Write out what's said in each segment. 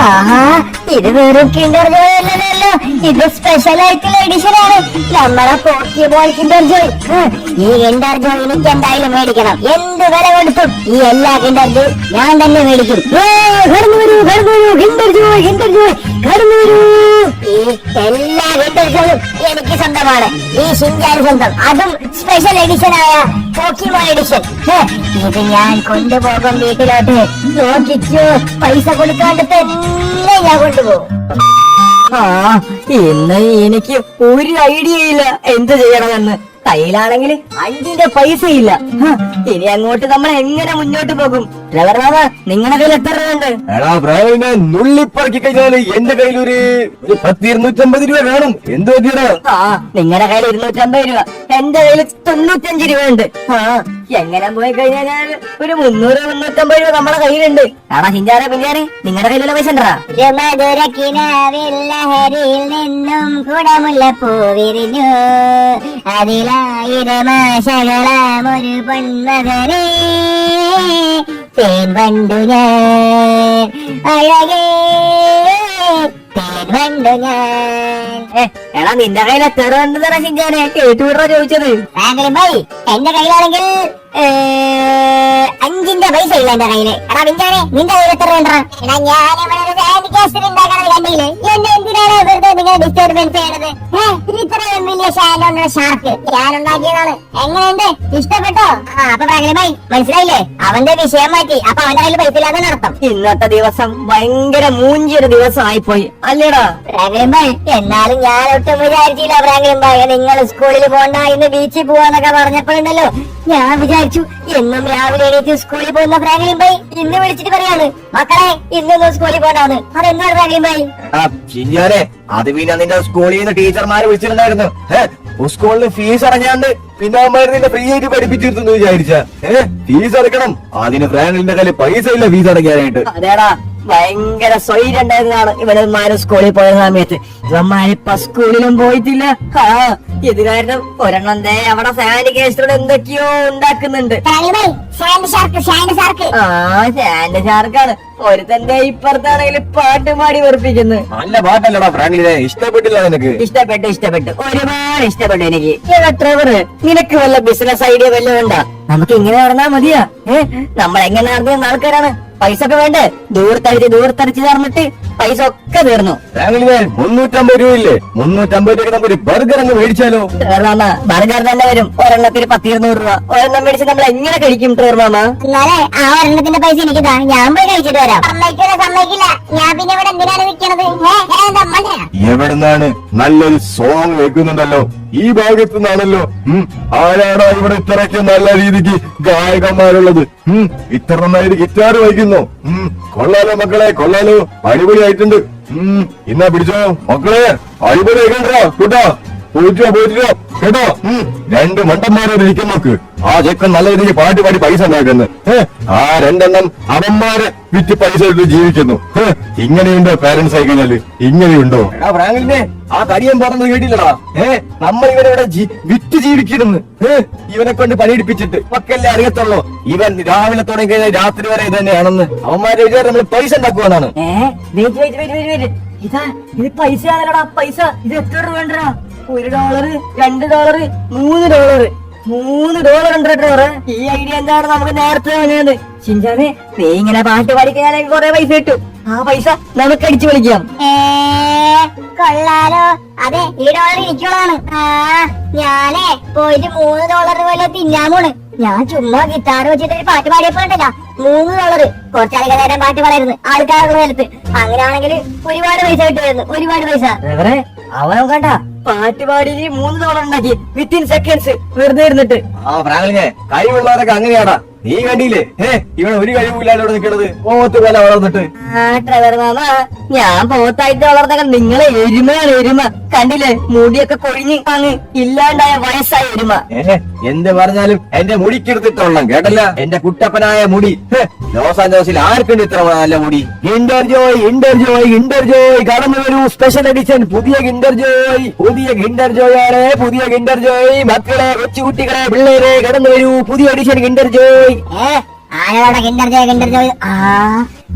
ആഹാ, ഇത് വെറും കിൻഡർ ജോയ് അല്ലല്ലോ, ഇത് സ്പെഷ്യൽ ആയിട്ടുള്ള എഡിഷൻ ആണ്. നമ്മളെ പോക്കിമോൻ കിൻഡർ ജോയ്. ഈ കിൻഡർ ജോയ് എനിക്ക് എന്തായാലും മേടിക്കണം. എന്ത് വില കൊടുത്തും ഈ എല്ലാ കിൻഡർ ജോയ് ഞാൻ തന്നെ മേടിക്കും. കടന്നു വരൂ, കടന്നു വരൂ, കിൻഡർ ജോയ്, കിൻഡർ ജോയ്, കടന്നു വരൂ. ഈ എല്ലാ കിൻഡർ ജോയും എനിക്ക് സ്വന്തമാണ്. ഈ ഷിൻചാൻ സ്വന്തം, അതും സ്പെഷ്യൽ എഡിഷൻ ആയ പോക്കിമോൻ എഡിഷൻ. ഇത് ഞാൻ കൊണ്ടുപോകും വീട്ടിലോട്ട്. നോക്കിച്ചു, പൈസ കൊടുക്കാണ്ട് തന്നെ ഞാൻ കൊണ്ടുപോകും. ഇന്ന് എനിക്ക് ഒരു ഐഡിയ ഇല്ല എന്ത് ചെയ്യണമെന്ന്. കയ്യിലാണെങ്കിൽ 5ന്റെ പൈസ ഇല്ല. ഇനി അങ്ങോട്ട് നമ്മൾ എങ്ങനെ മുന്നോട്ട് പോകും? നിങ്ങളുടെ കയ്യിൽ എത്ര രൂപയുണ്ട്? എടാ പ്രാവിനെ നുള്ളിപ്പറക്കി കഴിഞ്ഞാല് എന്റെ കയ്യിൽ ഒരു 250 രൂപ വേണം. എന്ത് പറ്റിയടാ? നിങ്ങളുടെ കയ്യിൽ 250 രൂപ, എന്റെ കയ്യിൽ 95 രൂപയുണ്ട്. എങ്ങനെ പോയി കഴിഞ്ഞാൽ ഒരു 300-350 രൂപ നമ്മുടെ കയ്യിലുണ്ട്. ആടാ ഹിഞ്ചാരെ പിഞ്ചാരെ, നിങ്ങളുടെ കയ്യിലുള്ള പൈസ ഉണ്ടാ? ലഹരിയിൽ നിന്നും കുടമുല്ലപ്പൂ വിരിഞ്ഞു, അതിലായിരം ആശകളാം ഒരു പൊന്മകനെ തേൻ വണ്ടു ഞാൻ, അഴകേ തേൻ വണ്ടു ഞാൻ. എടാ നിന്റെ കയ്യിൽ എത്ര ഉണ്ട് തരാ ഹിഞ്ചാനെ? കേട്ടുവിടറ ചോദിച്ചത്. എന്റെ കയ്യിലാണെങ്കിൽ 5ന്റെ പൈസ ഇല്ല എന്റെ കയ്യില്. എടാ മിഞ്ചാനെ, നിന്റെ കയ്യിൽ എത്ര വേണ്ട? എടാ ഞാനിവിടെ ഒരു സാൻഡ് കാസ്റ്റർ ഉണ്ടാക്കണത് കണ്ടില്ലേ? എന്നെ എന്തിനാണ് വെറുതെ നിങ്ങൾ ഡിസ്റ്റർബൻസ് ചെയ്യണത്? ഇത്രയും വലിയ ഷാനുള്ള ഷാർക്ക് ഞാൻ ഉണ്ടാക്കിയതാണ്. എങ്ങനെയുണ്ട്? ഇഷ്ടപ്പെട്ടോ? അപ്പൊ പ്രാഗലിബായി മനസ്സിലായില്ലേ? അവന്റെ വിഷയം മാറ്റി. അപ്പൊ അവന്റെ കയ്യിൽ പൈസ ഇല്ലാതെ നടത്തും. ഇന്നത്തെ ദിവസം ഭയങ്കര മൂഞ്ചൊരു ദിവസം ആയിപ്പോയി അല്ലേടാ പ്രാഗലിബായി? എന്നാലും ഞാൻ ഒട്ടും വിചാരിച്ചില്ല പ്രാഗലിബായി നിങ്ങൾ സ്കൂളിൽ പോണ്ട, ഇന്ന് ബീച്ചിൽ പോവാന്നൊക്കെ പറഞ്ഞപ്പോഴുണ്ടല്ലോ ഞാൻ വിചാരിച്ചു എന്നും രാവിലെ എണീറ്റ് സ്കൂളിൽ പോകുന്ന പ്രാഗലിബായി ഇന്ന് വിളിച്ചിട്ട് പറയാണ് മക്കളെ ഇന്നൊന്നും സ്കൂളിൽ പോണ്ടാന്ന്. അതെന്താണ് പ്രാഗലിബായി? അത് പിന്നെ നിന്റെ സ്കൂളിൽ നിന്ന് ടീച്ചർമാര് വിളിച്ചിട്ടുണ്ടായിരുന്നു. സ്കൂളിന് ഫീസ് അടഞ്ഞാണ്ട് പിന്നെ അവന്മാര് നിന്നെ ഫ്രീ ആയിട്ട് പഠിപ്പിച്ചിരുന്നു വിചാരിച്ച. ഫീസ് അടക്കണം, അതിന് ഫ്രാങ്ക്ലിന്റെ കയ്യിൽ പൈസ ഇല്ല ഫീസ് അടയ്ക്കാനായിട്ട്. അതേടാ ഭയങ്കര സ്വൈര്യം ഉണ്ടായിരുന്നതാണ് ഇവന്മാര് സ്കൂളിൽ പോയ സമയത്ത്. ഇവന്മാരിപ്പ സ്കൂളിലും പോയിട്ടില്ല. ഇത് കാരണം ഒരെണ്ണം അവിടെ സാൻഡ് കേസിലൂടെ എന്തൊക്കെയോ ഉണ്ടാക്കുന്നുണ്ട്. സാൻഡ് ഷാർക്കാണ്. ഒരുത്തന്റെ ഇപ്പുറത്താണെങ്കിൽ പാട്ട് പാടി വെറുപ്പിക്കുന്നു. നല്ല പാട്ടല്ലടാ ഫ്രാങ്ക്ലിനെ, ഇഷ്ടപ്പെട്ടില്ല നിനക്ക്? ഇഷ്ടപ്പെട്ടു, ഒരുപാട് ഇഷ്ടപ്പെട്ടു എനിക്ക്. ട്രെവർ, നിനക്ക് വല്ല ബിസിനസ് ഐഡിയ വല്ലതും ഉണ്ടാ? നമുക്ക് ഇങ്ങനെ നടന്നാ മതിയാ? നമ്മൾ എങ്ങനെ നടന്ന ആൾക്കാരാണ്? പൈസ ഒക്കെ വേണ്ടേ? ദൂരത്തടിച്ച് നടന്നിട്ട് പൈസ ഒക്കെ തീർന്നു. 350 രൂപയില്ലേ? 350 രൂപ നമുക്ക് ഒരു ബർഗർ അങ്ങ് മേടിച്ചാലോ? ബർഗർ തന്നെ വരും. ഒരെണ്ണത്തിന് 10-200 രൂപ. ഒരെണ്ണം മേടിച്ച് നമ്മൾ എങ്ങനെ കഴിക്കും ട്രെവർമാമ? എന്നാലേ ആ ഒരെണ്ണത്തിന്റെ പൈസ എനിക്ക് താ, ഞാൻ പോയി കഴിച്ചിട്ട് വരാം. സമ്മതിക്കില്ല. ഞാൻ പിന്നെ ഇവിടെ എന്തിനാണ് നിൽക്കണത്? എവിടുന്നാണ് നല്ലൊരു സോങ് വെക്കുന്നുണ്ടല്ലോ? ഈ ഭാഗത്തു നിന്നാണല്ലോ. ആരാടാ ഇവിടെ ഇത്രയ്ക്ക് നല്ല രീതിക്ക് ഗായകന്മാരുള്ളത്? ഇത്ര നന്നായിട്ട് ഗിറ്റാർ വായിക്കുന്നു. കൊള്ളാലോ മക്കളെ, കൊള്ളാലോ, അടിപൊളിയായിട്ടുണ്ട്. ഇന്നാ പിടിച്ചോ മക്കളെ, അടിപൊളി ആയിക്കണ്ടോ കൂട്ടോ? പോയിട്ടോ കേട്ടോ? 2 മണ്ടന്മാരോട് ഇരിക്കും നോക്ക്. ആ ചെക്കൻ നല്ല രീതിക്ക് പാട്ട് പാടി പൈസ ഉണ്ടാക്കുന്നു. ആ 2 അവന്മാരെ വിറ്റ് പൈസ എടുത്ത് ജീവിക്കുന്നു. ഇങ്ങനെയുണ്ടോ പാരന്റ്സ് ആയി കഴിഞ്ഞാല്? ഇങ്ങനെയുണ്ടോ? ഫ്രാങ്ക്ലിനെ ആ കരിയൻ പറഞ്ഞത് കേട്ടില്ലടാ? നമ്മൾ ഇവരെ വിറ്റ് ജീവിക്കുന്നു. ഇവനെ കൊണ്ട് പണിയെടുപ്പിച്ചിട്ട് മക്കല്ലേ അറിയത്തുള്ളൂ. ഇവൻ രാവിലെ തുടങ്ങി കഴിഞ്ഞാൽ രാത്രി വരെ ഇത് തന്നെയാണെന്ന് അവന്മാരെ വിചാരം നമ്മൾ പൈസ ഉണ്ടാക്കുവാനാണ്. ഇതാ ഇത് പൈസ ആണല്ലോടാ, പൈസ. ഇത് എത്ര രൂപ വേണ്ടാ? $1, $2, $3. $3 ഉണ്ട് ട്രെവർ. ഈ ഐഡിയ എന്താണ് നമുക്ക് നേരത്തെ വേണ്ടത്? ഷിൻചാനെ, നീ ഇങ്ങനെ പാട്ട് പാടിക്കാനെങ്കിൽ കുറെ പൈസ കിട്ടും. ആ പൈസ നമുക്ക് അടിച്ചു വിളിക്കാം. കൊള്ളാലോ. അതെ, ഈ ഡോളർ എനിക്കുള്ളതാണ്. ഞാനേ പോയിട്ട് $3 പോലെ തിന്നാൻ പോണ്. ഞാൻ ചുമ്മാ ഗിറ്റാർ വെച്ചിട്ട് ഒരു പാട്ട് പാടിയപ്പോ ഉണ്ടല്ലോ $3. കുറച്ചധികം നേരം പാട്ട് പാടായിരുന്നു ആൾക്കാരുടെ നേരത്ത്. അങ്ങനെയാണെങ്കിൽ ഒരുപാട് പൈസ കിട്ടുമായിരുന്നു, ഒരുപാട് പൈസ. അവനോ കണ്ട പാട്ട് പാടി $3 ഉണ്ടാക്കി വിത്തിൻ സെക്കൻഡ്സ് വെറുതെ ഇരുന്നിട്ട്. ആ ഫ്രാങ്ക്ലിനെ, കഴിവുള്ളവരൊക്കെ അങ്ങനെയാടാ. നീ കണ്ടില്ലേ ഇവിടെ ഒരു കഴിവില്ലാതെ ഇവിടെ നിൽക്കണത്? പോത്ത് പോലെ വളർന്നിട്ട്. ട്രെവർ മാമ, ഞാൻ പോത്തായിട്ട് വളർന്നൊക്കെ നിങ്ങളെ എരുമയാണ് എരുമ. കണ്ടില്ലേ, മുടിയൊക്കെ കൊഴിഞ്ഞ് അങ്ങ് ഇല്ലാണ്ടായ വയസ്സായ എരുമ. എന്ത് പറഞ്ഞാലും എന്റെ മുടിക്കെടുത്തിട്ടോളാം കേട്ടല്ല? എന്റെ കുട്ടപ്പനായ മുടി. ലോസ് ആഞ്ചലസിൽ ആർക്കുണ്ട് ഇത്ര നല്ല മുടി? കിൻഡർ ജോയ് കടന്നു വരൂ. സ്പെഷ്യൽ എഡിഷൻ പുതിയ കിൻഡർ ജോയ് ആണ്. പുതിയ കിൻഡർ ജോയ്. മക്കളെ, കൊച്ചുകുട്ടികളെ, പിള്ളേരെ കടന്നു വരൂ. പുതിയ എഡിഷൻ കിൻഡർ ജോയ്. ആരോടെ കിൻഡർ ജോയ് ആ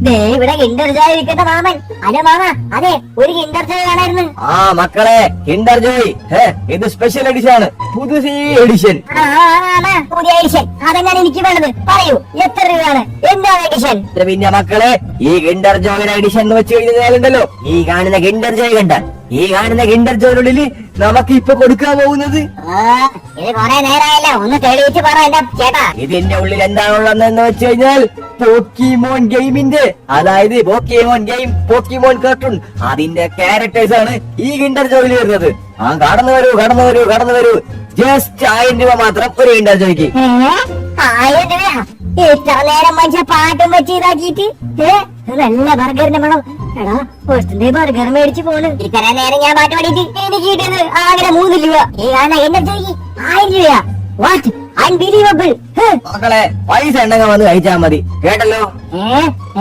ദേ ഇവിടെ കിൻഡർ ജോയ് വിൽക്കുന്ന മാമൻ. അതെ മാമ, അതെ ഒരു കിൻഡർ ജോയ് വേണമായിരുന്നു. ആ മക്കളെ, കിൻഡർ ജോയ് ഇത് സ്പെഷ്യൽ എഡിഷൻ ആണ്, പുതുസി എഡിഷൻ. പുതിയ എഡിഷൻ അതെങ്ങനെ എനിക്ക് വേണ്ടത്? പറയൂ, എത്ര രൂപയാണ്? എന്താണ് എഡിഷൻ? പിന്നെ മക്കളെ, ഈ കിൻഡർ ജോയുടെ എഡിഷൻ എന്ന് വെച്ച് കഴിഞ്ഞാലുണ്ടല്ലോ, ഈ കാണുന്ന കിൻഡർ ജോയ് കണ്ട, ഈ കാണുന്ന കിൻഡർ ജോയിനുള്ളിൽ നമുക്ക് ഇപ്പൊ കൊടുക്കാൻ പോകുന്നത് ഇത് കൊറേ നേരമായല്ലോ, ഒന്ന് തെളിയിച്ച് പറ എന്റെ ചേട്ടാ. ഇതിന്റെ ഉള്ളിൽ എന്താണുള്ളതെന്ന് വെച്ച് കഴിഞ്ഞാൽ പോക്കിമോൻ ഗെയിമിന്റെ, അതായത് പോക്കിമോൻ ഗെയിം, പോക്കിമോൻ കാർട്ടൂൺ, അതിന്റെ ക്യാരക്ടേഴ്സ് ആണ് ഈ കിൻഡർ ജോയിൽ വരുന്നത്. ആ കടന്നു വരൂ. ജസ്റ്റ് 1000 രൂപ മാത്രം ഒരു കിൻഡർ ജോയ്ക്ക്. 1000 രൂപ? ഇത്ര നേരം മനുഷ്യ പാട്ടും വെച്ച് ഇതാക്കിയിട്ട് നല്ല ബർഗറിന്റെ മണം. എടാ ഒറ്റ ബർഗർ മേടിച്ചു പോണ്. ഇത്ര നേരം ഞാൻ പാട്ട് പാടിയിട്ട് എനിക്ക് കിട്ടിയത് ആകെ 3 രൂപ. ഈ കാണാൻ എന്റെ ജോലിക്ക് 1000 രൂപ. What unbelievable. മക്കളെ, പൈസ ഉണ്ടെങ്കിൽ വന്ന് കഴിച്ചാൽ മതി, കേട്ടല്ലോ.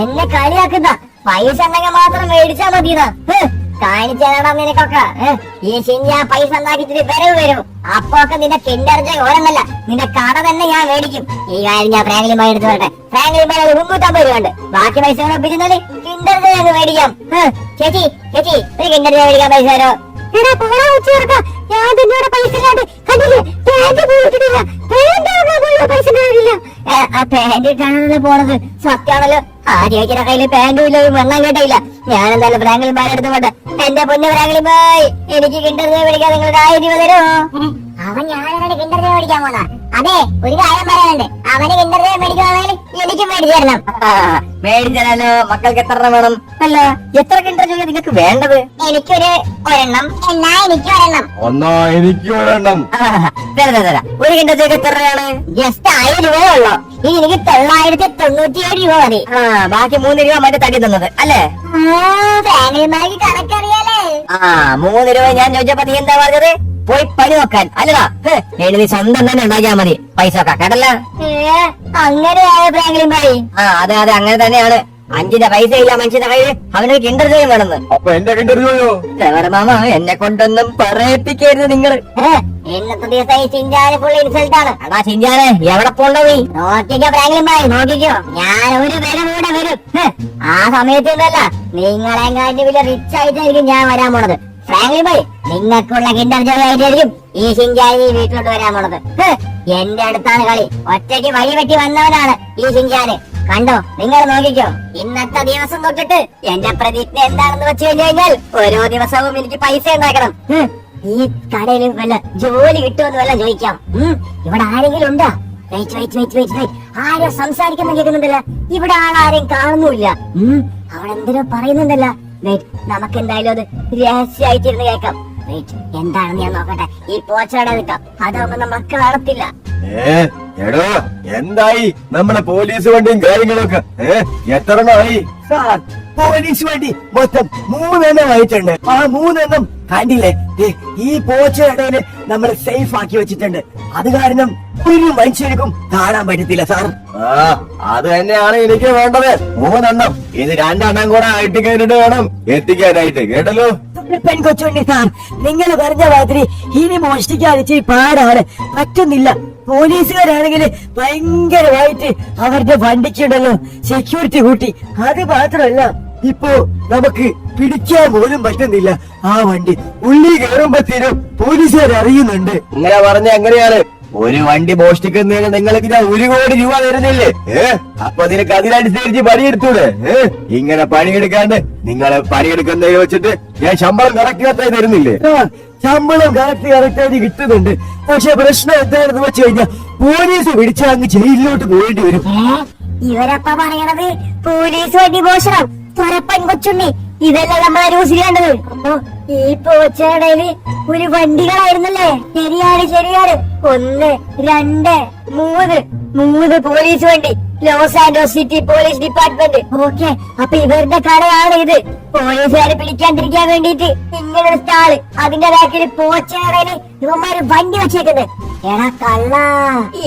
എന്നെ കളിയാക്കുന്ന പൈസ ഉണ്ടെങ്കിൽ മാത്രം മേടിച്ചാ മതിയെന്നാ കാണിച്ചാടാ നിനക്കൊക്കെ. ഈ ഷിൻജാ പൈസ ഉണ്ടാക്കിച്ചിട്ട് വരവ് അപ്പൊ ഒക്കെ നിന്റെ കിൻഡർ ജോയ് ഓരോന്നല്ല, നിന്റെ കട തന്നെ ഞാൻ മേടിക്കും. ഈ കാര്യം ഞാൻ ഫ്രാങ്ക്ലിൻ എടുത്ത് വരട്ടെ. ഫ്രാങ്ക്ലിൻ 350 രൂപ ഉണ്ട്. ബാക്കി പൈസ ഒപ്പിച്ചാല് കിൻഡർ ജോയ് അങ്ങ് മേടിക്കാം. ചേച്ചി ഒരു കിൻഡർ ജോയ് മേടിക്കാൻ പൈസ തരോ? എടാ പോടാ ഉച്ചവർക്ക, ഞാൻ നിന്നോട് പൈസ ഇല്ലാണ്ട് കണ്ടില്ലേ? പാന്റ് പോയിട്ടില്ല, പൈസ ഉണ്ടാവില്ല. ആ പാന്റ് ഇട്ടാണല്ലോ പോണത്. സത്യാണല്ലോ, ആദ്യമായിട്ട് കയ്യില് പാന്റും ഇല്ല, വെള്ളം കേട്ടില്ല. ഞാൻ എന്തായാലും ഫ്രാങ്ക്ലിൻ ബായ് എടുത്ത് പോട്ടെ. എന്റെ പൊന്ന് ഫ്രാങ്ക്ലിൻ ബായ്, എനിക്ക് കിൻഡർ ജോയ് മേടിക്കാൻ നിങ്ങൾക്ക് 1000 രൂപ തരുമോ? അവൻ ഞാനാണ് കിൻഡർ ജോയ് മേടിക്കാൻ പോന്ന. അതെ, ഒരു കാര്യം പറയാനുണ്ട്. അവന് കിൻഡർ ജോയ് മേടിക്കുവാണെങ്കിൽ എനിക്ക് മേടിച്ചു തരണം. മേടിച്ചാലോ? മക്കൾക്ക് എത്ര വേണം? അല്ല, എത്ര കിൻഡർ ജോയ് നിങ്ങൾക്ക് വേണ്ടത്? ഒരെണ്ണം എന്നാ എനിക്ക് ഒരെണ്ണം. എനിക്ക് ഒരെണ്ണം. തരാം. ഒരു കിൻഡർ ജോയ്ക്ക് എത്ര രൂപയാണ്? ജസ്റ്റ് 1000 രൂപയേ ഉള്ളൂ. ഇനി എനിക്ക് 997 രൂപ മതി. ബാക്കി 3 രൂപ മറ്റേ തടി തന്നത് അല്ലേ? ഫ്രാങ്ക്ലിൻ കണക്കറിയാലേ. 3 രൂപ ഞാൻ ചോദിച്ചപ്പോ നീ എന്താ പറഞ്ഞത്? പോയി പണി നോക്കാൻ അല്ലടാ. നീ സ്വന്തം തന്നെ ഉണ്ടാക്കിയാ മതി, പൈസ ഒക്കെ കേട്ടല്ലോ. അങ്ങനെയായ ഫ്രാങ്ക്ലിൻ ബായ്? അതെ അങ്ങനെ തന്നെയാണ്. 5ന്റെ പൈസ ഇല്ല മനുഷ്യന്റെ കയ്യിൽ, അവനൊരു കിൻഡർ ജോയ് വേണമെന്ന്. അപ്പൊ എന്റെ കിൻഡർ ജോയോ? മാമ, എന്നെ കൊണ്ടൊന്നും പറയിപ്പിക്കരുത് നിങ്ങള്. ഇന്നത്തെ ദിവസം ഈ ചിഞ്ചാന് ഫുൾ ഇൻസൾട്ട് ആണ്. അടാ ചിഞ്ചാനെ, എവിടെ പോണ്ടോ നീ? നോക്കിക്കോ ഫ്രാങ്ക്ലിൻ ബായ്, നോക്കിക്കോ. ഞാൻ ഒരു വില കൂടെ വരും. ആ സമയത്ത് ഇതല്ല, നിങ്ങളെങ്ങാണ്ട് വലിയ റിച്ച് ആയിട്ടായിരിക്കും ഞാൻ വരാൻ പോണത്. ഫ്രാങ്ക്ലിൻ ബായ്, നിങ്ങൾക്കുള്ള കിൻഡർ ജോയ് ആയിട്ടായിരിക്കും ഈ ഷിൻജാനി വീട്ടിലോട്ട് വരാൻ പോണത്. എന്റെ അടുത്താണ് കളി. ഒറ്റയ്ക്ക് വഴി വെട്ടി വന്നവനാണ് ഈ ഷിൻജാന്. കണ്ടോ, നിങ്ങൾ നോക്കിക്കോ. ഇന്നത്തെ ദിവസം തൊട്ടിട്ട് എന്റെ പ്രതിജ്ഞ എന്താണെന്ന് വെച്ച് കഴിഞ്ഞാൽ ഓരോ ദിവസവും എനിക്ക് പൈസ ഉണ്ടാക്കണം. ഈ കടയിൽ വല്ല ജോലി കിട്ടുമെന്ന് വല്ല ചോദിക്കാം. ഇവിടെ ആരെങ്കിലും ഉണ്ടോ? വെയിറ്റ്. ആരും സംസാരിക്കുന്ന കേൾക്കുന്നുണ്ടല്ല. ഇവിടെ ആളാരെയും കാണുന്നുമില്ല. അവിടെ എന്തിനോ പറയുന്നുണ്ടല്ല. നമുക്ക് എന്തായാലും അത് രഹസ്യമായിട്ടിരുന്ന് കേൾക്കാം. എന്താണെന്ന് ഞാൻ നോക്കട്ടെ. ഈ പോച്ചയുടെ നിൽക്കാം, അതാവുമ്പോ നമ്മൾ കാണത്തില്ല. എടോ, എന്തായി നമ്മുടെ പോലീസ് വണ്ടിയും കാര്യങ്ങളൊക്കെ? എത്ര എണ്ണമായി? പോലീസ് വണ്ടി മൊത്തം 3 എണ്ണം ആയിട്ടുണ്ട്. ആ 3 എണ്ണം കണ്ടില്ലേ? ഈ പോച്ചയിടയില് നമ്മൾ സേഫ് ആക്കി വെച്ചിട്ടുണ്ട്. അത് കാരണം ഒരു മനുഷ്യർക്കും കാണാൻ പറ്റത്തില്ല സാർ. അത് തന്നെയാണ് എനിക്ക് വേണ്ടത്. 3 എണ്ണം. ഇത് 2 എണ്ണം കൂടെ കഴിഞ്ഞിട്ട് വേണം എത്തിക്കാനായിട്ട്, കേട്ടല്ലോ? പെൺകൊച്ചുണ്ടി സാർ, നിങ്ങൾ പറഞ്ഞ മാതിരി ഇനി മോഷ്ടിക്കാൻ ഇച്ചിരി പാടാണ്, പറ്റുന്നില്ല. പോലീസുകാരാണെങ്കിൽ ഭയങ്കരമായിട്ട് അവരുടെ വണ്ടിക്കുണ്ടല്ലോ സെക്യൂരിറ്റി കൂട്ടി. അത് മാത്രമല്ല, ഇപ്പോ നമുക്ക് പിടിക്കാൻ പോലും പറ്റുന്നില്ല. ആ വണ്ടി ഉള്ളി കയറുമ്പത്തേനും പോലീസുകാർ അറിയുന്നുണ്ട്. ഇങ്ങനെ പറഞ്ഞ എങ്ങനെയാണ്? ഒരു വണ്ടി മോഷ്ടിക്കുന്നതിന് നിങ്ങൾക്ക് ഞാൻ 1 കോടി രൂപ തരുന്നില്ലേ? അപ്പൊ നിനക്ക് അതിനനുസരിച്ച് പണിയെടുത്തൂടെ? ഇങ്ങനെ പണിയെടുക്കാണ്ട് നിങ്ങളെ പണിയെടുക്കുന്നതിന് വെച്ചിട്ട് ഞാൻ ശമ്പളം കറക്റ്റ് തരുന്നില്ലേ? ശമ്പളം കറക്റ്റായിട്ട് കിട്ടുന്നുണ്ട്. പക്ഷെ പ്രശ്നം എന്താണെന്ന് വെച്ച് കഴിഞ്ഞാൽ പോലീസ് പിടിച്ചാൽ അങ്ങ് ജയിലിലോട്ട് പോകേണ്ടി വരും. ഇവരപ്പ പറയണത് പോലീസ് വണ്ടി മോഷണം, തുരപ്പൻ കൊച്ചുണ്ണി, ഇതല്ല നമ്മളെ ന്യൂസിൽ കണ്ടത്. അപ്പൊ ഈ പോച്ചടയില് ഒരു വണ്ടികളായിരുന്നല്ലേ? ശരിയാണ്. 1, 2, 3 പോലീസ് വണ്ടി. Los Santos city police department. Okay, അപ്പൊ ഇവരുടെ കടയാണ് ഇത്. പോലീസുകാരെ പിടിക്കാണ്ടിരിക്കാൻ വേണ്ടിട്ട് ഇങ്ങനൊരു സ്റ്റാള്, അതിന്റെ ബാക്കിൽ പോച്ചടയില് ഇവന്മാര് വണ്ടി വെച്ചേക്കുന്നത്. എടാ കള്ള,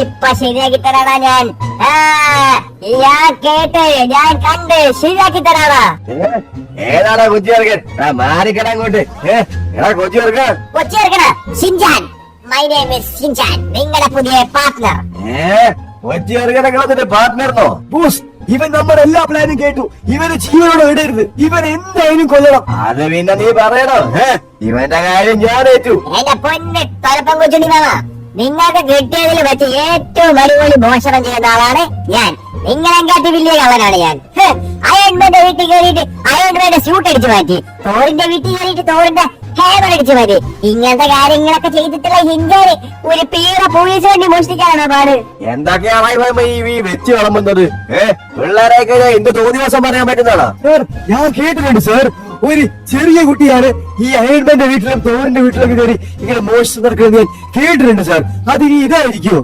ഇപ്പൊ ശരിയാക്കി തരാടാ ഞാൻ. ഞാൻ കേട്ട്, ഞാൻ കണ്ട് ശരിയാക്കി തരാടാ. ഏതാടാ കൊച്ചി ഇറക്കൻ? മാറിക്കട അങ്ങോട്ട്. കൊച്ചി ഇറക്കണ Shinchan. My name is Shinchan, നിങ്ങളുടെ പുതിയ പാർട്ട്ണർ. കൊച്ചിയറിയാനങ്ങളെ പാർട്ട്ണർന്നോ? ബോസ്, ഇവൻ നമ്മുടെ എല്ലാ പ്ലാനും കേട്ടു. ഇവന് ജീവനോടെ ഇടരുത്. ഇവൻ എന്തായാലും കൊല്ലണം. അത് പിന്നെ നീ പറയണോ? ഇവന്റെ കാര്യം ഞാൻ ഏറ്റു. എന്റെ പൊന്ന് തലപ്പം കൊച്ചുണ്ടി മാമ, നിങ്ങൾക്ക് കിട്ടിയതിൽ വെച്ച് ഏറ്റവും അടിപൊളി മോഷണം ചെയ്യുന്ന ആളാണ് ഞാൻ. നിങ്ങളെങ്കാട്ടി വലിയ കള്ളനാണ് ഞാൻ. അയൺമാന്റെ വീട്ടിൽ കയറിയിട്ട് അയൺമാന്റെ സ്യൂട്ട് അടിച്ചു മാറ്റി, തോറിന്റെ വീട്ടിൽ കയറിയിട്ട് തോറിന്റെ ഹെയർ അടിച്ചു മാറ്റി. ഇങ്ങനത്തെ കാര്യങ്ങളൊക്കെ ചെയ്തിട്ടുള്ള ഹിന്ദുവിന് ഒരു പീറ പോലീസ് വണ്ടി മോഷ്ടിക്കാനാണോ പാട്? എന്തൊക്കെയാണ് ഈ വെച്ച് വിളമ്പുന്നത്? പിള്ളേരെയൊക്കെ എന്ത് തോന്നിവാസം പറയാൻ പറ്റുന്നതാണോ? സാർ, ഞാൻ കേട്ടിട്ടുണ്ട് സാർ. ഒരു ചെറിയ കുട്ടിയാണ് ഈ അയൺമാന്റെ വീട്ടിലും തോറിന്റെ വീട്ടിലൊക്കെ കയറി ഇങ്ങനെ മോഷണം നടക്കുന്നത് ഞാൻ കേട്ടിട്ടുണ്ട് സാർ. അത് ഇനി ഇതായിരിക്കുമോ?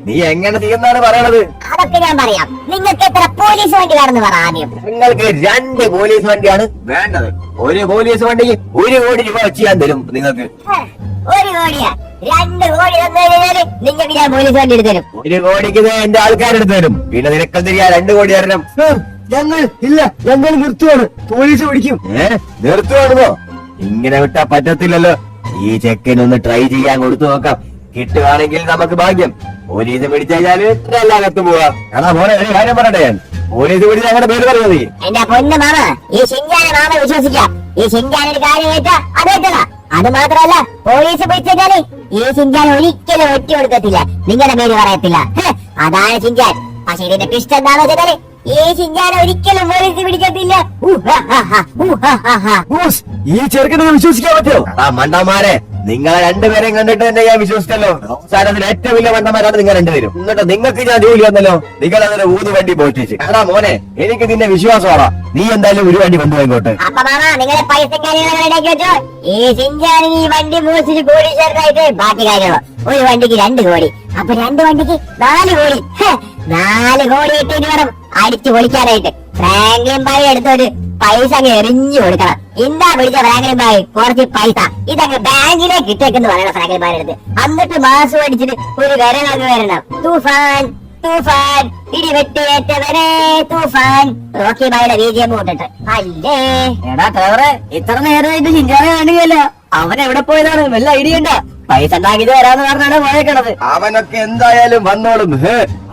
നീ എങ്ങനെ ചെയ്യുന്നാണ് പറയണത്? അതൊക്കെ ഞാൻ പറയാം. നിങ്ങൾക്ക് എത്ര പോലീസ് വണ്ടികളാണെന്ന് പറ ആദ്യം. നിങ്ങൾക്ക് 2 പോലീസ് വണ്ടിയാണ് വേണ്ടത്. ഒരു പോലീസ് വണ്ടിക്ക് 1 കോടി രൂപ വെച്ച് ഞാൻ തരും നിങ്ങൾക്ക്. 1 കോടിയാ? 2 കോടി തന്നു കഴിഞ്ഞാല് നിങ്ങൾക്ക് ഞാൻ പോലീസ് വണ്ടി എടുത്തു തരും. 1 കോടിക്ക് എന്റെ ആൾക്കാരെടുത്ത് തരും. പിന്നെ നിനക്കെന്തിനാ 2 കോടി തരണം? സാർ, ഞങ്ങൾ നിർത്തുവാണ്. പോലീസ് പിടിക്കും. നിർത്തുവാണെന്നോ? ഇങ്ങനെ വിട്ടാ പറ്റത്തില്ലല്ലോ. ഈ ചെക്കനൊന്ന് ട്രൈ ചെയ്യാൻ കൊടുത്തു നോക്കാം. കിട്ടുകയാണെങ്കിൽ നമുക്ക് ഭാഗ്യം. പോലീസ് പിടിച്ചാല് എല്ലാ കത്തും പോവാം. എടാ മോനെ, ഒരു കാര്യം പറയട്ടെ ഞാൻ. പോലീസ് പിടിച്ച് ഞങ്ങളുടെ പേര് പറയുന്നത് നീ. എന്റെ പൊന്ന് മാമ, ഈ ഷിൻജാനെ മാമ വിശ്വസിക്കാം. ഈ ഷിൻജാൻ ഒരു കാര്യം കേട്ടാ അതേറ്റതാ. അത് മാത്രമല്ല, പോലീസ് പിടിച്ചാല് ഈ ഷിൻജാൻ ഒരിക്കലും ഒറ്റ കൊടുക്കത്തില്ല, നിങ്ങളുടെ പേര് പറയത്തില്ല. അതാണ് ഷിൻജാൻ. പക്ഷെ ഇതിന്റെ ട്വിസ്റ്റ് എന്താണെന്ന് വെച്ചാല് ഈ ഷിൻജാൻ ഒരിക്കലും പോലീസ് പിടിക്കത്തില്ല. ബോസ്, ഈ ചെറുക്കനെ വിശ്വസിക്കാൻ പറ്റുമോ? എടാ മണ്ടന്മാരെ, നിങ്ങളെ 2 പേരെയും കണ്ടിട്ട് തന്നെ ഞാൻ വിശ്വസിച്ചല്ലോ. അവസാനത്തിൽ ഏറ്റവും വലിയ മണ്ടന്മാരാണ് നിങ്ങൾ 2 പേരും. എന്നിട്ട് നിങ്ങൾക്ക് ഞാൻ ജോലി വന്നല്ലോ. നിങ്ങൾ അതിന് 3 വണ്ടി മോഷ്ടിച്ച്. എടാ മോനെ, എനിക്ക് നിന്നെ വിശ്വാസമാടാ. നീ എന്തായാലും 1 വണ്ടി കൊണ്ടുപോയിക്കോട്ടെ. അപ്പൊ മാമ, നിങ്ങളെ പൈസ കാര്യങ്ങളൊക്കെ റെഡിയാക്കി വെച്ചോ. ഈ ഷിൻജാൻ ഈ വണ്ടി മോഷിച്ച് കോടീശ്വരനായിട്ട് ബാക്കി കാര്യങ്ങളോ. ഒരു വണ്ടിക്ക് 2 കോടി, അപ്പൊ 2 വണ്ടിക്ക് 4 കോടി. 4 കോടി ഇട്ടിട്ട് വേണം അടിച്ചു പൊളിക്കാനായിട്ട്. ഫ്രാങ്ക്ലിൻ ബായി എടുത്തൊരു പൈസ അങ്ങ് എറിഞ്ഞു കൊടുക്കണം. എന്താ പിടിച്ച ഫ്രാങ്ക്ലിൻ ബായി? കുറച്ച് പൈസ ഇതങ്ങ് ബാങ്കിലേക്ക് ഇട്ടേക്കെന്ന് പറയണം ഫ്രാങ്ക്ലിൻ ബായി എടുത്ത്. എന്നിട്ട് മാസം അടിച്ചിട്ട് ഒരു വരണം വരണം. തൂഫാൻ തൂഫാൻ ഇടിവെട്ടിയേറ്റവരെ തൂഫാൻ. റോക്കി ബായുടെ ബിജിഎം കൂട്ടിട്ട് അല്ലേ. എടാ ടവറെ, ഇത്ര നേരമായിട്ട് ഷിൻജാനെ കാണുകയല്ല. അവൻ എവിടെ പോയതാണ്? വല്ല ഐഡിയ ഉണ്ടാ? പൈസ ഉണ്ടാക്കിട്ട് വരാന്ന് പറഞ്ഞാണ് പോയേക്കണത്. അവനൊക്കെ എന്തായാലും വന്നോളും.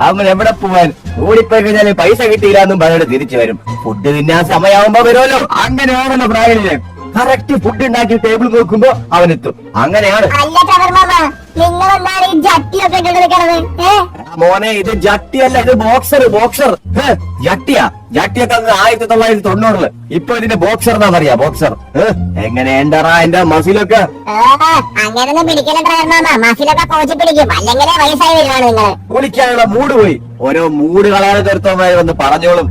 അവൻ എവിടെ പോവാൻ? ഓടിപ്പോയി കഴിഞ്ഞാല് പൈസ കിട്ടിയില്ലാന്നും പറഞ്ഞിട്ട് തിരിച്ചു വരും. ഫുഡ് തിന്നാൻ സമയമാകുമ്പോ വരുമല്ലോ. അങ്ങനെയാണല്ലോ പ്രായത്തില്. കറക്റ്റ് ഫുഡ് ഉണ്ടാക്കി ടേബിൾ നോക്കുമ്പോ അവനെത്തും. അങ്ങനെയാണ്. അല്ല ടവർ മാമ, നിങ്ങളെന്താണ് ഈ ജട്ടിയൊക്കെ എടുക്കണത്? മോനെ, ഇത് ജട്ടിയല്ല, ഇത് ബോക്സർ. ജട്ടിയാ? ജട്ടിയൊക്കെ 1990 ഇപ്പൊ ഇതിന്റെ ബോക്സർ എന്നാന്നറിയാ? ബോക്സർ. എങ്ങനെയുണ്ടറാ എന്റെ മസിലൊക്കെ? അങ്ങനൊന്നും പിടിക്കല ടവർ മാമ. മസിലൊക്കെ കോച്ചി പിടിക്കും, അല്ലെങ്കിൽ വയസ്സായി വരുവാണ് നിങ്ങള്. കുളിക്കാനുള്ള മൂഡ് പോയി. ഓരോ മൂഡ് കളയാതെ തീർത്തോമായി വന്ന് പറഞ്ഞോളും.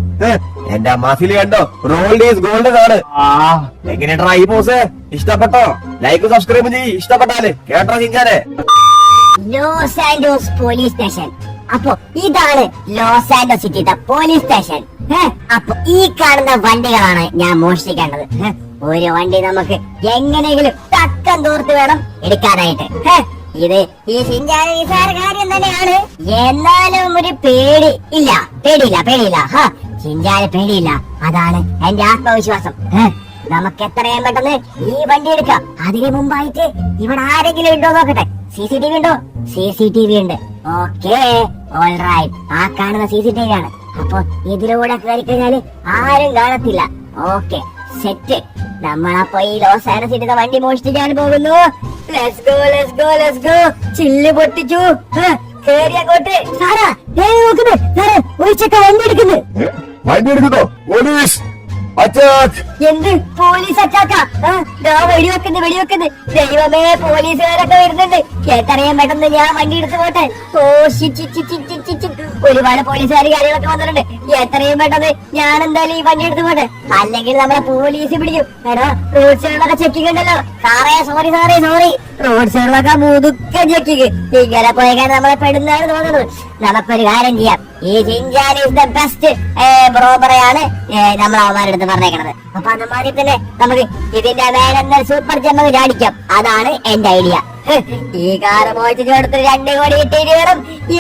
എന്റെ മസിൽ കണ്ടോ? റോൾഡ് ഈസ് ഗോൾഡ് ആണ്. എങ്ങനെയാ ഈ പോസ്? ഇഷ്ടപ്പെട്ടോ? ലൈക്ക് സബ്സ്ക്രൈബ് ചെയ്യ് ഇഷ്ടപ്പെട്ടാല്. കേട്ടോ ഷിൻജാനെ? Los Santos police station. അപ്പൊ ഇതാണ് ലോസ് ആൻഡോസ് സിറ്റിയുടെ പോലീസ് സ്റ്റേഷൻ. അപ്പൊ ഈ കാണുന്ന വണ്ടികളാണ് ഞാൻ മോഷ്ടിക്കേണ്ടത്. ഒരു വണ്ടി നമുക്ക് എങ്ങനെയെങ്കിലും തക്കം തോർത്ത് വേണം എടുക്കാനായിട്ട്. ഇത് ഈ ഷിൻജാൻ നിസാര കാര്യം തന്നെയാണ്. എന്നാലും ഒരു പേടിയില്ല. ഷിൻജാന് പേടിയില്ല. അതാണ് എന്റെ ആത്മവിശ്വാസം. നമുക്ക് എത്രയും പെട്ടെന്ന് ഈ വണ്ടി എടുക്കാം. അതിന് മുമ്പായിട്ട് ഇവിടെ ആരെങ്കിലും ഉണ്ടോ നോക്കട്ടെ. CCTV ഉണ്ടോ? CCTV ഉണ്ട്. Okay, alright. ആ കാണുന്ന CCTV ആണ്. അപ്പൊ ഇതിലൂടെ കയറി കഴിഞ്ഞാല് ആരും കാണത്തില്ല. Okay, set. നമ്മളപ്പോ ഈ ലോസ് ആൻഡോസ് സിറ്റിയുടെ വണ്ടി മോഷ്ടിക്കാൻ പോകുന്നു. Let's go. ചില്ല് പൊട്ടിച്ചു. കേറി അങ്ങോട്ട്. സാറാ, നോക്കുന്നു സാറേ, ഒരു ചെക്ക വണ്ടി എടുക്കുന്നു. വണ്ടി എടുക്കുന്നോ? Police attack! എന്ത് പോലീസ് അറ്റാക്കാ? വെടിവെക്കുന്നു. ദൈവമേ, പോലീസുകാരൊക്കെ വരുന്നുണ്ട്. എത്രയും പെട്ടെന്ന് ഞാൻ വണ്ടി എടുത്തു പോട്ടെ. ഓ ഒരുപാട് പോലീസുകാർ കാര്യങ്ങളൊക്കെ വന്നിട്ടുണ്ട്. എത്രയും പെട്ടെന്ന് ഞാൻ എന്തായാലും ഈ വണ്ടി എടുത്തു പോട്ടെ, അല്ലെങ്കിൽ നമ്മളെ പോലീസ് പിടിക്കും. എടാ, റോഡ് സൈഡിലൊക്കെ ചെക്കിങ് ഉണ്ടല്ലോ. സാറേ സോറി. റോഡ് സൈഡിലൊക്കെ മുതുക്കെ ചെക്കിങ്. ഇങ്ങനെ പോയേക്കാൻ നമ്മളെ പെടുന്നാണ് തോന്നുന്നത്. നമുക്കൊരു കാര്യം ചെയ്യാം. ഈ ഷിൻജാൻ ഈസ് ദ ബെസ്റ്റ് ബ്രോബറയാണ് നമ്മൾ അവന്മാരെടുത്ത് പറഞ്ഞേക്കണത്. അപ്പൊ അതുമാതിരി തന്നെ നമുക്ക് ഇതിന്റെ വേറെ സൂപ്പർ ജമ്മ അടിക്കാം. അതാണ് എന്റെ ഐഡിയ. ഈ കാറ് മോഷിച്ചു കൊടുത്ത് 2 കോടി കിട്ടിയിട്ട് വേണം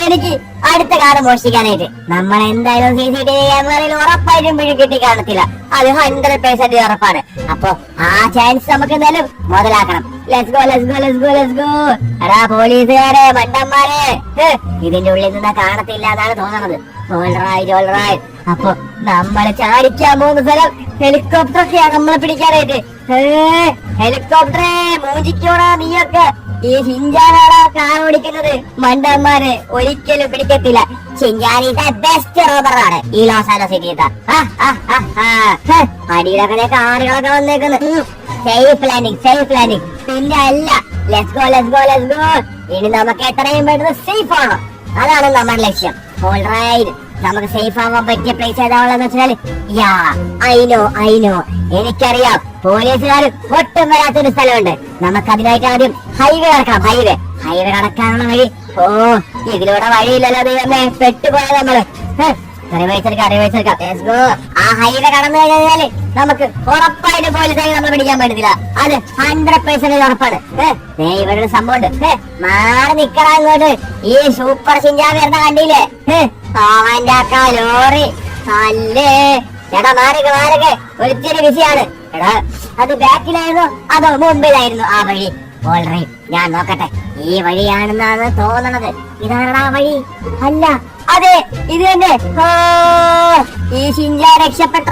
എനിക്ക് അടുത്ത കാറ് മോഷ്ടിക്കാനായിട്ട്. നമ്മൾ എന്തായാലും CCTV ക്യാമറയിൽ ഉറപ്പായിട്ടും പിഴ കിട്ടി കാണത്തില്ല, അത് 100% ഉറപ്പാണ്. അപ്പൊ ആ ചാൻസ് നമുക്ക് എന്തായാലും മുതലാക്കണം. Let's go let's go let's go let's go. എടാ പോലീസുകാരെ, മണ്ടന്മാരെ, ഇതിന്റെ ഉള്ളിൽ നിന്ന് കാണത്തില്ല എന്നാണ് തോന്നുന്നത്. ഓൾറൈറ്റ്. അപ്പൊ നമ്മള് ചാടിക്കാൻ പോകുന്ന സ്ഥലം ഹെലികോപ്റ്ററൊക്കെയാണ് നമ്മളെ പിടിക്കാനായിട്ട്. ഹെലികോപ്റ്ററെ മൂഞ്ചിക്കോടാ നീയൊക്കെ. ഈ ഷിൻജാനാടാ കാർ ഓടിക്കുന്നത്. മണ്ടന്മാരെ ഒരിക്കലും പിടിക്കത്തില്ല. ഷിൻജാൻ ഈസ് ദ ബെസ്റ്റ് റോബറാണ് ഈ ലോസ് ആൻജലസ് സിറ്റിയിലെ. അടിയിലൊക്കെ കാറുകളൊക്കെ വന്നേക്കുന്നു. Safe landing. പിന്നെ അല്ല, ലെറ്റ്സ് ഗോ. ഇനി നമുക്ക് എത്രയും പെട്ടെന്ന് സേഫ് ആണോ, അതാണ് നമ്മുടെ ലക്ഷ്യം. ഓൾറൈറ്റ്, നമുക്ക് സേഫ് ആവാൻ പറ്റിയ പ്ലേസ് ഏതാണെന്ന് വെച്ചാൽ, ഐ നോ എനിക്കറിയാം. പോലീസുകാർ ഒട്ടും വരാത്തൊരു സ്ഥലമുണ്ട്. നമുക്ക് അതിനായിട്ട് ആദ്യം ഹൈവേ കടക്കണം. ഹൈവേ കടക്കാനുള്ള വഴി, ഇതിലൂടെ വഴിയില്ലല്ലോ ദൈവമേ, പെട്ടുപോയ നമ്മള്. ആ ഹൈവേ കടന്നു കഴിഞ്ഞാല് നമുക്ക് ഉറപ്പായിട്ട് പോലീസുകാരെ നമ്മൾ പിടിക്കാൻ പറ്റത്തില്ല, അത് 100% ഉറപ്പാണ്. ഇവിടെ ഒരു സംഭവമുണ്ട്, മാറി നിക്കണം അങ്ങോട്ട്. ഈ സൂപ്പർ ഷിൻജാൻ വരുന്ന കണ്ടില്ലേ, അവന്റെ അക്ക ലോറി അല്ലേ. എടാ മാറിക്ക് ഒരിച്ചിരി ബിസിയാണ്. എടാ അത് ബാക്കിലായിരുന്നു അതോ മുമ്പിലായിരുന്നു ആ വഴി? ഓൾറൈറ്റ്, ഞാൻ നോക്കട്ടെ. ഈ വഴിയാണെന്നാണ് തോന്നണത്. ഇതാണാ വഴി? അല്ല, അതെ ഇത് തന്നെ. ഈ ഷിൻജാൻ രക്ഷപ്പെട്ട.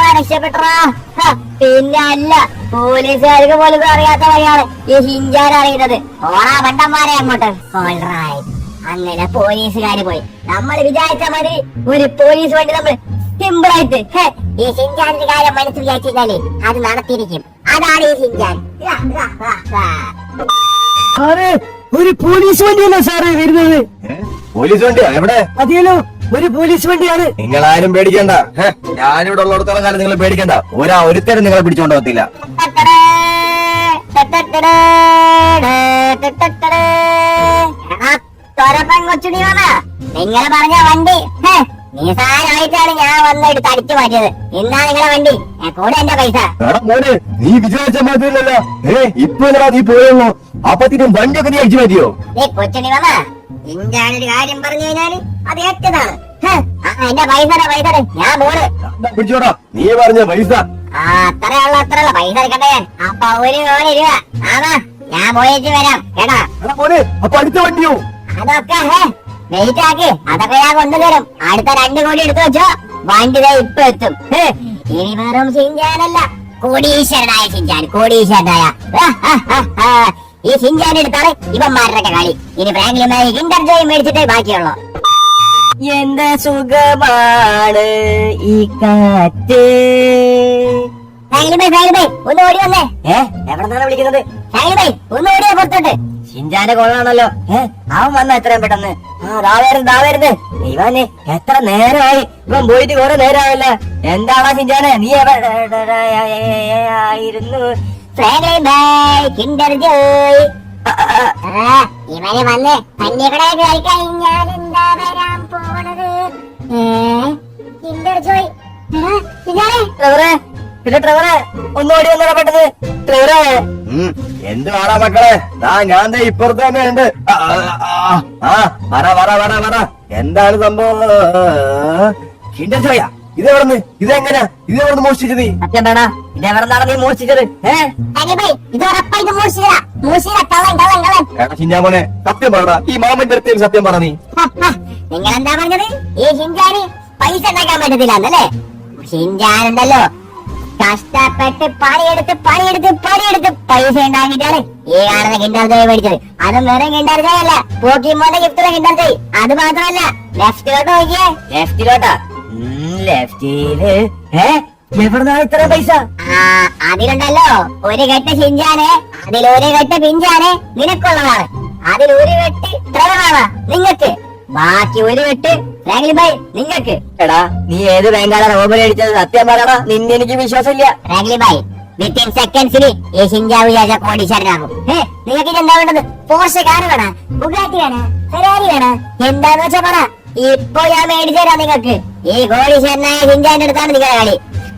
പിന്നെ അല്ല, പോലീസുകാർക്ക് പോലും അറിയാത്ത വഴിയാണ് ഈ ഷിൻജാൻ അറിയുന്നത്. ഓടാ വണ്ടന്മാരെ അങ്ങോട്ട്. ഓൾറൈറ്റ്, അങ്ങനെ പോലീസുകാര് പോയി. നമ്മൾ വിചാരിച്ച മതി ഒരു പോലീസ് വണ്ടി നമ്മൾ സിമ്പിളായിട്ട് ഈ ഷിൻജാന്റെ കാര്യം മനസ്സിൽ വിചാരിച്ചാലേ അത് നടത്തിയിരിക്കും. അതാണ് ഈ ഷിൻജാൻ. ഒരു പോലീസ് വണ്ടിയല്ല സാറേ വരുന്നത്. പോലീസ് വണ്ടിയാ? എവിടെ? അതെയല്ലോ, ഒരു പോലീസ് വണ്ടിയാണ്. നിങ്ങൾ ആരും പേടിക്കണ്ട. ഞാനിവിടെ ഉള്ളിടത്തോളം കാലം നിങ്ങൾ പേടിക്കണ്ട. ഒരുത്തരം നിങ്ങളെ പിടിച്ചോണ്ട് പോകത്തില്ല. കൊച്ചുണി വന്ന നിങ്ങള് പറഞ്ഞ വണ്ടി നിസാരമായിട്ടാണ് ഞാൻ വന്നെടുത്ത് അടിച്ചു മാറ്റിയത്. ഇന്നാ നിങ്ങളെ വണ്ടി, കൂടെ എന്റെ പൈസ. മോനെ, നീ വിചാരിച്ച മാറ്റില്ലല്ലോ. ഇപ്പൊ നീ പോയുള്ളൂ, അപ്പത്തിനും വണ്ടിയൊക്കെ നീ അടിച്ചു മാറ്റിയോ? കൊച്ചുണി വന്ന ഞാനൊരു കാര്യം പറഞ്ഞു കഴിഞ്ഞാല് അത് ഏറ്റതാണ്. എന്റെ പൈസ ഞാൻ പോണ്. പിടിച്ചോടാ, നീ പറഞ്ഞ പൈസ. അത്രയുള്ള പൈസ എടുക്കട്ടെ. അപ്പൊ 1 കോടി രൂപ. ഞാൻ പോയിട്ട് വരാം കേട്ടാ. മോനെ, അപ്പൊ അടുത്ത വണ്ടിയോ? അതൊക്കെ വെയിറ്റ് ആക്കി, അതൊക്കെ ഞാൻ കൊണ്ടുതരും. അടുത്ത 2 കോടി എടുത്തു വെച്ചോ, വണ്ടി ഇപ്പൊ എത്തും. ഇനി വെറും ഷിൻജാനല്ല, കോടീശ്വരനായ ഷിൻജാൻ. ഈ ഷിൻജാൻ എടുത്താണ് ഇവന്മാരുടെ കളി. ഇനി ഫ്രാങ്ക്ലിനുമായി കിൻഡർ ജോയ് മേടിച്ചിട്ടേ ബാക്കിയുള്ളൂ. എന്താ സുഖമാണ് ഈ കാറ്റ്. ഫ്രാങ്ക്ലിൻ ഒന്ന് ഓടി വന്നേ. എവിടെന്നാണ് വിളിക്കുന്നത്? ഫ്രാങ്ക്ലിൻ ഒന്ന് ഓടിയാ പുറത്തോട്ട്. ഷിൻജാന്റെ കൊള്ളാണല്ലോ. അവൻ വന്ന എത്രയും പെട്ടെന്ന്. ദാ വരുന്നത്. ഇവന് എത്ര നേരമായി? ഇവൻ പോയിട്ട് കുറെ നേരമായല്ല. എന്താണോ ഷിൻജാനെ, നീ ആയിരുന്നു? കിൻഡർ ജോയ് ഇവന് വന്ന് കന്യകടായി കഴിഞ്ഞാൽ എന്താ വരാൻ പോണത്? കിൻഡർ ജോയ് പിന്നെ ട്രെവറെ ഒന്നോടി വന്നോ പെട്ടെന്ന്. ട്രെവറെ എന്ത് വാടാ മക്കളെ, ഞാൻ ഇപ്പുറത്ത് തന്നെ ഉണ്ട്. വര എന്താണ് സംഭവം? കിൻഡർ ജോയാ? ഇതെവിടുന്ന് മോഷ്ടിച്ചത്? സത്യം വേണ, ഇതെവിടെന്നാണ് നീ മോഷ്ടിച്ചത്? ഷിൻജാമോനെ, സത്യം പറ. ഈ മാമന്റെ അടുത്ത് സത്യം പറ. നീ നിങ്ങൾ എന്താ പറഞ്ഞത്? ഈ ഷിൻജാന് പൈസ ഉണ്ടാക്കാൻ പറ്റത്തില്ല എന്നല്ലേ? ഷിൻജാനുണ്ടല്ലോ, കഷ്ടപ്പെട്ട് പണിയെടുത്ത് പൈസ ഉണ്ടാക്കിയിട്ടാണ് ഈ കാണുന്ന കിൻഡർ ജോയ് മേടിച്ചത്. അത് വെറും കിൻഡർ ജോയ് അല്ല, പോക്കിമോന്റെ ഗിഫ്റ്റുള്ള കിൻഡർ ജോയ്. അത് മാത്രമല്ല, ലെഫ്റ്റിലോട്ട് നോക്കിയേ. ലെഫ്റ്റിലോട്ടാ? ലെഫ്റ്റില് എവിടുന്നാണ് ഇത്ര പൈസ? അതിലുണ്ടല്ലോ ഒരു കെട്ട് ഷിൻജാന്, അതിലൊരു കെട്ട് പിഞ്ചാന് നിനക്കുള്ളതാണ്. അതിലൊരു കെട്ട് ട്രെവറാണ് നിങ്ങൾക്ക്, ബാക്കി ഒരു കെട്ട് ഫ്രാങ്ക്ലിൻ ഭായ് നിങ്ങൾക്ക്. എടാ, നീ ഏത് ബാങ്കാണ് റോബറി അടിച്ചത്? സത്യം പറയടാ, നിന്നെ എനിക്ക് വിശ്വാസമില്ല. ഫ്രാങ്ക്ലിൻ ഭായ്, വിത്തിൻ സെക്കൻഡ്സിന് ഈ ഷിൻജാൻ വിചാരിച്ച കോടീശ്വരനാകും. നിങ്ങൾക്ക് ഇതെന്താ വേണ്ടത്? പോർഷെ കാർ വേണം, ബുഗാട്ടി വേണം, ഫെരാരി വേണം, എന്താന്ന് വെച്ചാ പറ. ഇപ്പൊ ഞാൻ മേടിച്ചു തരാം നിങ്ങൾക്ക്. ഈ കോടീശ്വരനായ ഷിൻജാന്റെ അടുത്താണ് നിങ്ങളുടെ കളി.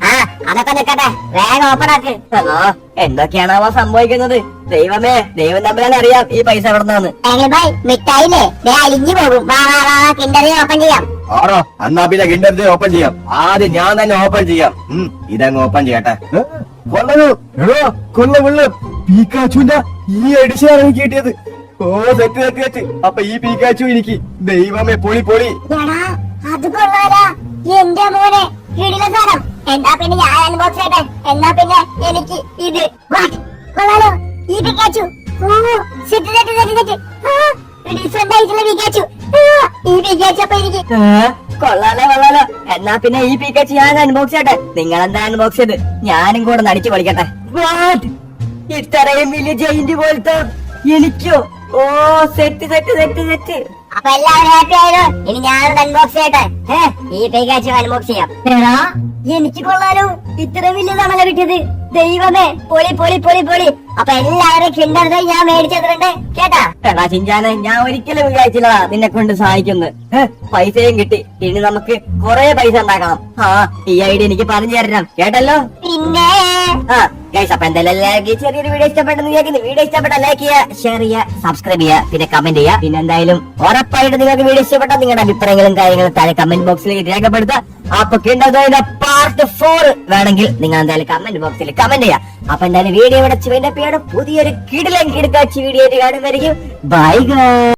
ആ അതൊക്കെ നിക്കട്ടെ, വേഗം ഓപ്പൺ ആക്ക്. എന്തൊക്കെയാണാവോ സംഭവിക്കുന്നത്? ദൈവമേ, ദൈവം തമ്മിലാണ് അറിയാം ഈ പൈസ എവിടുന്നാന്ന്. ഏങ്ങൽ ഭായ്, മിഠായില്ലേ ദേ അലിഞ്ഞു പോകും. വാ വാ വാ, കിൻഡർ ജോയ് ഓപ്പൺ ചെയ്യാം. ആണോ? എന്നാ പിന്നെ കിൻഡർ ജോയ് ഓപ്പൺ ചെയ്യാം. ആദ്യം ഞാൻ തന്നെ ഓപ്പൺ ചെയ്യാം. ഇതങ്ങ് ഓപ്പൺ ചെയ്യട്ടെ. കൊള്ളു എടോ, കൊള്ള പീക്കാച്ചുവിന്റെ ഈ എഡിഷനാണ് എനിക്ക് കിട്ടിയത്. ഓ തെറ്റ് തെറ്റ് തെറ്റ്. അപ്പൊ ഈ പീക്കാച്ചു എനിക്ക്. ദൈവമേ, പൊളി പൊളി. എടാ അത് കൊള്ളാലോ, എന്റെ മോനെ കിടില സാധനം. എന്നാ പിന്നെ ഞാൻ അൺബോക്സ് ചെയ്യട്ടെ. എന്നാ പിന്നെ എനിക്ക് ഇത് കൊള്ളാലോ, ഈ പിക്കാച്ചു. ഓ set set set set. Different ആയിട്ടുള്ള പിക്കാച്ചു. ഈ പിക്കാച്ചു അപ്പൊ എനിക്ക് കൊള്ളാലോ കൊള്ളാലോ. എന്നാ പിന്നെ ഈ പീക്കച്ച് ഞാൻ അൺബോക്സ് ചെയ്യട്ടെ. നിങ്ങൾ എന്താ അൺബോക്സ് ചെയ്ത് ഞാനും കൂടെ നടിച്ചു പഠിക്കട്ടെ. ഇത്രയും വലിയ ജയിന്റ് പോലത്തെ എനിക്കോ? ഓ സെറ്റ് സെറ്റ് സെറ്റ് സെറ്റ്. അപ്പൊ എല്ലാവരും ഹാപ്പി ആയല്ലോ. ഇനി ഞാനത് അൺബോക്സ് ചെയ്യട്ടെ. ഈ പിക്കാച്ചു അൺബോക്സ് ചെയ്യാം. എടാ എനിക്ക് കൊള്ളാലോ, ഇത്ര വലിയതാണല്ലോ കിട്ടിയത്. ദൈവമേ, പൊളി പൊളി പൊളി പൊളി. അപ്പൊ എല്ലാവരും കിൻഡർ ജോയ് ഞാൻ മേടിച്ചിട്ടുണ്ട് കേട്ടാ. എടാ ചിഞ്ചാനെ, ഞാൻ ഒരിക്കലും വിചാരിച്ചില്ലടാ നിന്നെ കൊണ്ട് സഹായിക്കുന്നു. പൈസയും കിട്ടി. ഇനി നമുക്ക് കുറെ പൈസ ഉണ്ടാക്കണം. ഈ ഐഡിയ എനിക്ക് പറഞ്ഞു തരണം കേട്ടല്ലോ. പിന്നെ ഗൈസ്, അപ്പൊ എന്തായാലും എല്ലാവർക്കും ഈ ചെറിയൊരു വീഡിയോ ഇഷ്ടപ്പെട്ടെന്ന് വിചാരിക്കുന്നു. വീഡിയോ ഇഷ്ടപ്പെട്ട ലൈക്ക് ചെയ്യുക, ഷെയർ ചെയ്യുക, സബ്സ്ക്രൈബ് ചെയ്യുക, പിന്നെ കമന്റ് ചെയ്യുക. പിന്നെ എന്തായാലും ഉറപ്പായിട്ട് നിങ്ങൾക്ക് വീഡിയോ ഇഷ്ടപ്പെട്ടാൽ നിങ്ങളുടെ അഭിപ്രായങ്ങളും കാര്യങ്ങളും താഴെ കമന്റ് ബോക്സിൽ രേഖപ്പെടുത്തുക. അപ്പൊ കിൻഡർ ജോയിന്റെ പാർട്ട് 4 വേണമെങ്കിൽ നിങ്ങൾ എന്തായാലും കമന്റ് ബോക്സിൽ കമന്റ് ചെയ്യാം. അപ്പൊ എന്തായാലും വീഡിയോ ഇവിടെ പുതിയൊരു കിടിലൻ കിടക്കാച്ചി വീഡിയോ ആയിട്ട് കാണുന്നതായിരിക്കും. Bye guys.